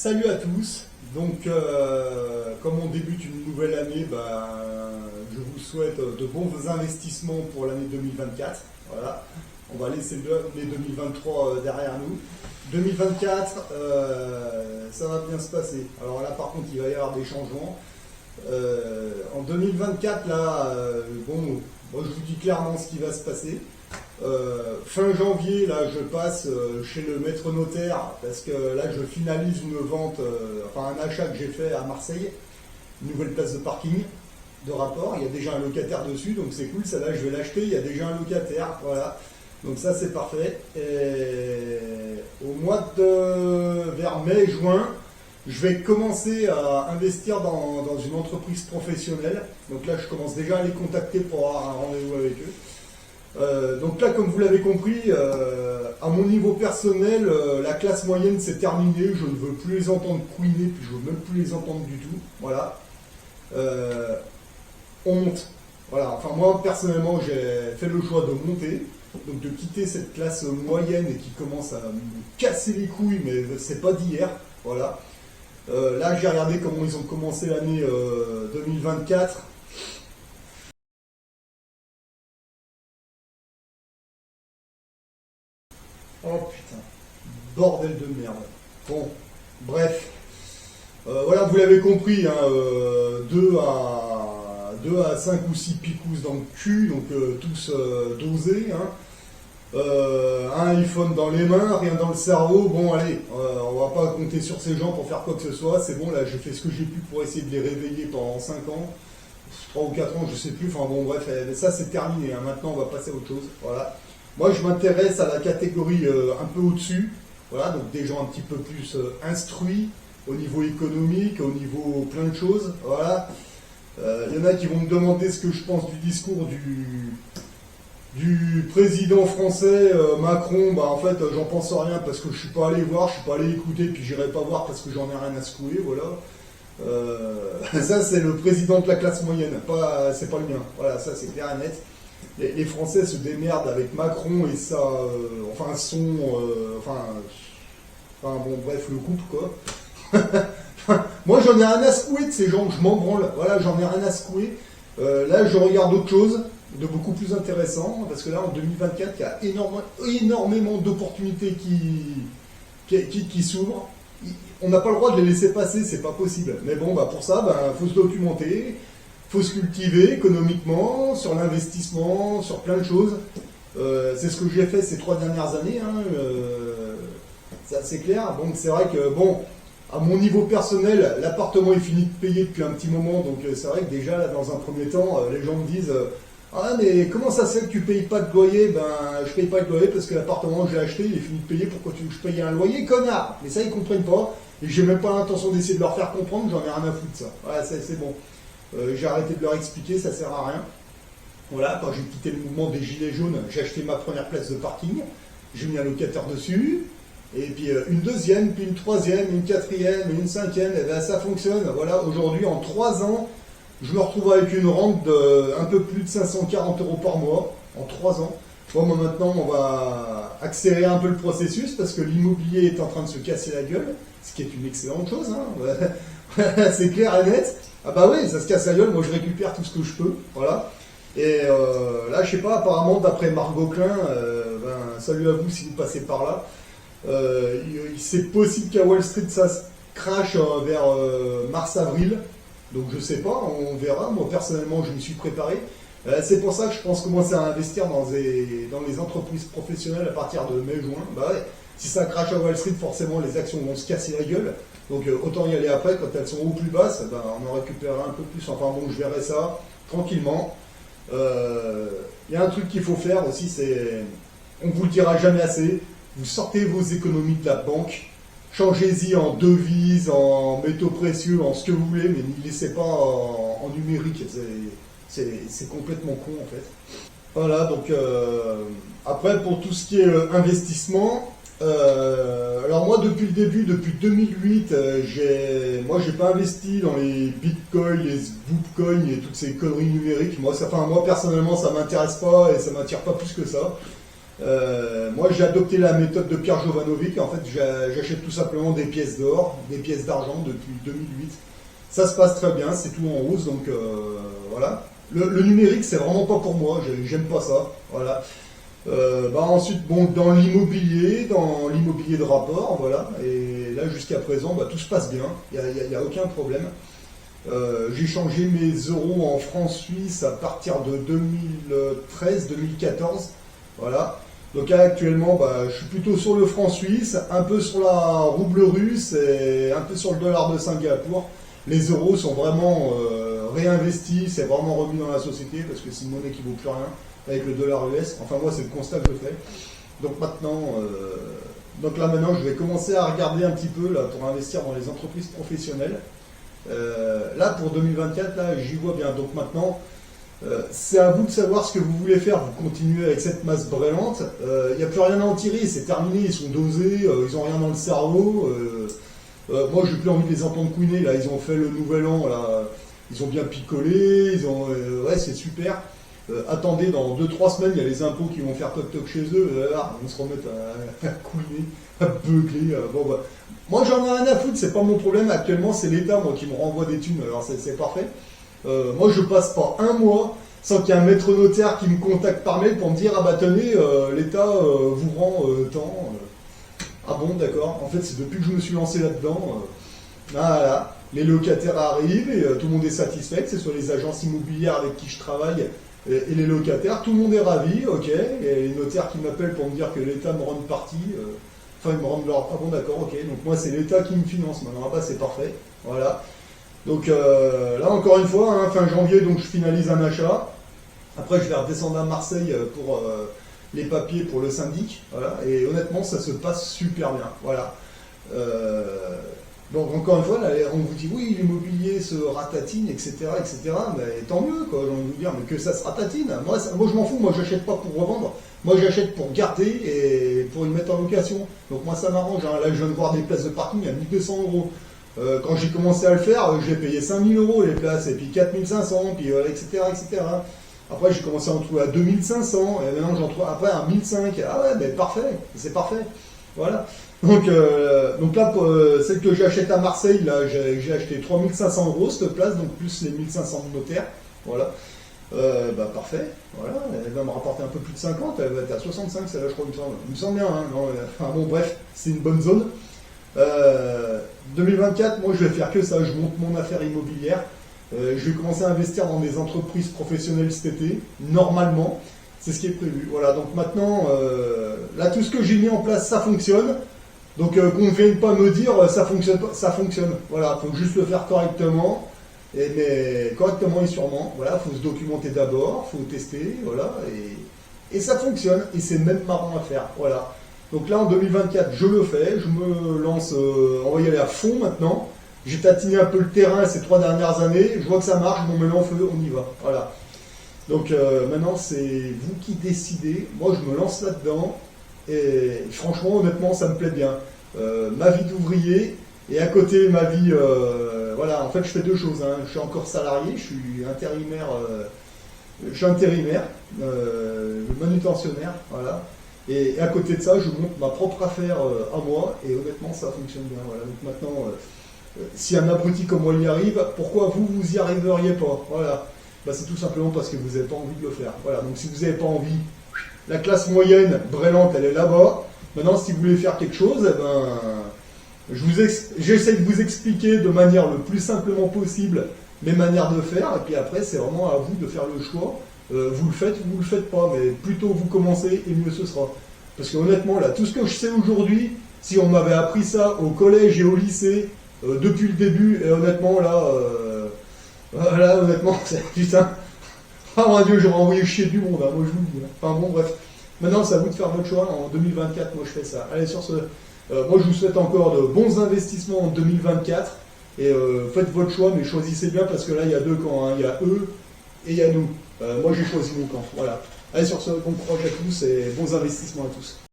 Salut à tous. Donc, comme on débute une nouvelle année, je vous souhaite de bons investissements pour l'année 2024. Voilà. On va laisser l'année 2023 derrière nous. 2024, ça va bien se passer. Alors là, par contre, il va y avoir des changements. En 2024, là, moi je vous dis clairement ce qui va se passer. Fin janvier, là, je passe chez le maître notaire parce que là, je finalise une vente, enfin un achat que j'ai fait à Marseille, une nouvelle place de parking de rapport. Il y a déjà un locataire dessus, donc c'est cool. Ça là, je vais l'acheter. Il y a déjà un locataire, voilà. Donc ça, c'est parfait. Et au mois de vers mai-juin, je vais commencer à investir dans une entreprise professionnelle. Donc là, je commence déjà à les contacter pour avoir un rendez-vous avec eux. Donc là, comme vous l'avez compris, à mon niveau personnel, la classe moyenne c'est terminé. Je ne veux plus les entendre couiner, puis je ne veux même plus les entendre du tout. Voilà. On monte. Voilà. Enfin, moi personnellement, j'ai fait le choix de monter, donc de quitter cette classe moyenne et qui commence à me casser les couilles, mais c'est pas d'hier. Voilà. Là, j'ai regardé comment ils ont commencé l'année 2024. Oh putain, bordel de merde. Bon, bref. Voilà, vous l'avez compris, hein, 2 à 5 ou 6 picousses dans le cul, donc tous dosés. Hein. Un iPhone dans les mains, rien dans le cerveau. Bon, allez, on va pas compter sur ces gens pour faire quoi que ce soit. C'est bon, là, j'ai fait ce que j'ai pu pour essayer de les réveiller pendant 5 ans. 3 ou 4 ans, je sais plus. Enfin bon, bref, ça c'est terminé. Hein. Maintenant, on va passer à autre chose. Voilà. Moi, je m'intéresse à la catégorie un peu au-dessus, voilà, donc des gens un petit peu plus instruits au niveau économique, au niveau plein de choses, voilà. Il y en a qui vont me demander ce que je pense du discours du président français Macron. Bah, en fait, j'en pense rien parce que je suis pas allé voir, je suis pas allé écouter, puis j'irai pas voir parce que j'en ai rien à secouer, voilà. Ça, c'est le président de la classe moyenne, c'est pas le mien, voilà, ça c'est clair et net. Les Français se démerdent avec Macron et ça, bon, bref, le couple, quoi. Moi, j'en ai rien à secouer de ces gens, je m'en branle, voilà, j'en ai rien à secouer. Là, je regarde autre chose, de beaucoup plus intéressant, parce que là, en 2024, il y a énormément d'opportunités qui s'ouvrent. On n'a pas le droit de les laisser passer, c'est pas possible. Mais bon, pour ça, faut se documenter. Faut se cultiver économiquement, sur l'investissement, sur plein de choses. C'est ce que j'ai fait ces 3 dernières années, hein, c'est assez clair. Donc c'est vrai que, bon, à mon niveau personnel, l'appartement est fini de payer depuis un petit moment, donc c'est vrai que déjà, là, dans un premier temps, les gens me disent ah mais comment ça se fait que tu payes pas de loyer? Je paye pas de loyer parce que l'appartement que j'ai acheté, il est fini de payer, pourquoi tu veux que je paye un loyer, connard? Mais ça, ils comprennent pas, et j'ai même pas l'intention d'essayer de leur faire comprendre, j'en ai rien à foutre de ça. Voilà, c'est bon. J'ai arrêté de leur expliquer, ça sert à rien. Voilà, quand j'ai quitté le mouvement des Gilets jaunes, j'ai acheté ma première place de parking, j'ai mis un locataire dessus, et puis une deuxième, puis une troisième, une quatrième, une cinquième, et bien ça fonctionne. Voilà, aujourd'hui, en 3 ans, je me retrouve avec une rente de un peu plus de 540 € par mois, en 3 ans. Bon, maintenant, on va accélérer un peu le processus, parce que l'immobilier est en train de se casser la gueule, ce qui est une excellente chose, hein. C'est clair et net. Ah bah oui, ça se casse la gueule, moi je récupère tout ce que je peux, voilà. Et là, je sais pas, apparemment, d'après Margot Klein, salut à vous si vous passez par là, c'est possible qu'à Wall Street ça se crache vers mars-avril, donc je sais pas, on verra. Moi personnellement, je me suis préparé. C'est pour ça que je pense commencer à investir dans les entreprises professionnelles à partir de mai-juin. Bah ouais, si ça crache à Wall Street, forcément les actions vont se casser la gueule. Donc autant y aller après, quand elles sont au plus basses, on en récupérera un peu plus. Enfin bon, je verrai ça tranquillement. Il y a un truc qu'il faut faire aussi, c'est, on vous le dira jamais assez, vous sortez vos économies de la banque, changez-y en devises, en métaux précieux, en ce que vous voulez, mais n'y laissez pas en numérique, c'est complètement con en fait. Voilà, donc après pour tout ce qui est investissement, alors moi depuis le début, depuis 2008, j'ai pas investi dans les bitcoins, les swoopcoins et toutes ces conneries numériques. Moi personnellement ça m'intéresse pas et ça m'attire pas plus que ça. Moi, j'ai adopté la méthode de Pierre Jovanovic. En fait, j'achète tout simplement des pièces d'or, des pièces d'argent depuis 2008. Ça se passe très bien, c'est tout en hausse, donc voilà. Le numérique, c'est vraiment pas pour moi, j'aime pas ça. Voilà. Ensuite, bon, dans l'immobilier de rapport, voilà. Et là, jusqu'à présent, tout se passe bien, il n'y a aucun problème. J'ai changé mes euros en francs suisses à partir de 2013-2014. Voilà. Donc là, actuellement, je suis plutôt sur le franc suisse, un peu sur la rouble russe et un peu sur le dollar de Singapour. Les euros sont vraiment réinvestis, c'est vraiment remis dans la société parce que c'est une monnaie qui vaut plus rien avec le dollar US. Enfin, moi, c'est le constat que je fais. Donc maintenant, je vais commencer à regarder un petit peu là, pour investir dans les entreprises professionnelles. Là, pour 2024, là, j'y vois bien. Donc maintenant, c'est à vous de savoir ce que vous voulez faire. Vous continuez avec cette masse brûlante. Il n'y a plus rien à en tirer, c'est terminé. Ils sont dosés, ils n'ont rien dans le cerveau. Moi, j'ai plus envie de les entendre couiner. Là, ils ont fait le nouvel an. Là, ils ont bien picolé. Ouais, c'est super. Attendez, dans 2-3 semaines, il y a les impôts qui vont faire toc-toc chez eux. On se remettre à couiner, à beugler. Moi, j'en ai rien à foutre, c'est pas mon problème. Actuellement, c'est l'État, moi, qui me renvoie des thunes. Alors, c'est parfait. Moi, je passe pas un mois sans qu'il y ait un maître notaire qui me contacte par mail pour me dire: ah bah tenez, l'État vous rend tant. Ah bon, d'accord. En fait, c'est depuis que je me suis lancé là-dedans. Voilà. Les locataires arrivent et tout le monde est satisfait, que ce soit les agences immobilières avec qui je travaille et les locataires. Tout le monde est ravi, ok. Et les notaires qui m'appellent pour me dire que l'État me rend une partie. Enfin, ils me rendent leur... Ah bon, d'accord, ok. Donc moi, c'est l'État qui me finance maintenant. C'est parfait. Voilà. Donc là, encore une fois, fin janvier, donc je finalise un achat. Après, je vais redescendre à Marseille pour les papiers pour le syndic. Voilà. Et honnêtement, ça se passe super bien. Voilà. Donc encore une fois, là, on vous dit oui, l'immobilier se ratatine, etc., etc. Mais tant mieux, quoi. J'ai envie de vous dire, mais que ça se ratatine. Moi, je m'en fous. Moi, j'achète pas pour revendre. Moi, j'achète pour garder et pour le mettre en location. Donc moi, ça m'arrange. Là, je viens de voir des places de parking à 1200 euros. Quand j'ai commencé à le faire, j'ai payé 5000 euros les places, et puis 4500, puis etc., etc. Après, j'ai commencé à en trouver à 2500, et maintenant j'en trouve après à 1005. Ah ouais, ben parfait, c'est parfait. Voilà. Donc là, celle que j'achète à Marseille, là, j'ai acheté 3500 euros cette place, donc plus les 1500 de notaire. Voilà. Parfait. Voilà. Elle va me rapporter un peu plus de 50, elle va être à 65, celle-là, je crois, il me semble. Il me semble bien, hein. Non, enfin bon, bref, c'est une bonne zone. 2024, moi je vais faire que ça, je monte mon affaire immobilière. Je vais commencer à investir dans des entreprises professionnelles cet été, normalement, c'est ce qui est prévu. Voilà, donc maintenant, là tout ce que j'ai mis en place, ça fonctionne. Donc qu'on ne vienne pas me dire ça fonctionne pas, ça fonctionne. Voilà, il faut juste le faire correctement, mais correctement et sûrement. Voilà, il faut se documenter d'abord, il faut tester, voilà, et ça fonctionne, et c'est même marrant à faire. Voilà. Donc là, en 2024, je le fais, je me lance, on va y aller à fond maintenant. J'ai tatiné un peu le terrain ces 3 dernières années, je vois que ça marche, bon maintenant on y va. Voilà. Donc maintenant, c'est vous qui décidez. Moi, je me lance là-dedans, et franchement, honnêtement, ça me plaît bien. Ma vie d'ouvrier, et à côté, ma vie... voilà, en fait, je fais 2 choses. Je suis encore salarié, je suis intérimaire, manutentionnaire, voilà. Et à côté de ça, je monte ma propre affaire à moi, et honnêtement, ça fonctionne bien. Voilà. Donc maintenant, si un abruti comme moi y arrive, pourquoi vous y arriveriez pas? Voilà. C'est tout simplement parce que vous n'avez pas envie de le faire. Voilà. Donc si vous n'avez pas envie, la classe moyenne, brûlante, elle est là-bas. Maintenant, si vous voulez faire quelque chose, j'essaie de vous expliquer de manière le plus simplement possible mes manières de faire, et puis après, c'est vraiment à vous de faire le choix. Vous le faites ou vous le faites pas, mais plutôt vous commencez et mieux ce sera. Parce que honnêtement, là, tout ce que je sais aujourd'hui, si on m'avait appris ça au collège et au lycée, depuis le début, et honnêtement, là, honnêtement, putain, ah mon Dieu, j'aurais envoyé chier du monde, moi je vous le dis. Enfin bon, bref. Maintenant, c'est à vous de faire votre choix. En 2024, moi je fais ça. Allez, sur ce, moi je vous souhaite encore de bons investissements en 2024. Et faites votre choix, mais choisissez bien parce que là, il y a 2 camps. Il y a eux et il y a nous. Moi, j'ai choisi mon camp. Voilà. Allez, sur ce, bon courage à tous et bons investissements à tous.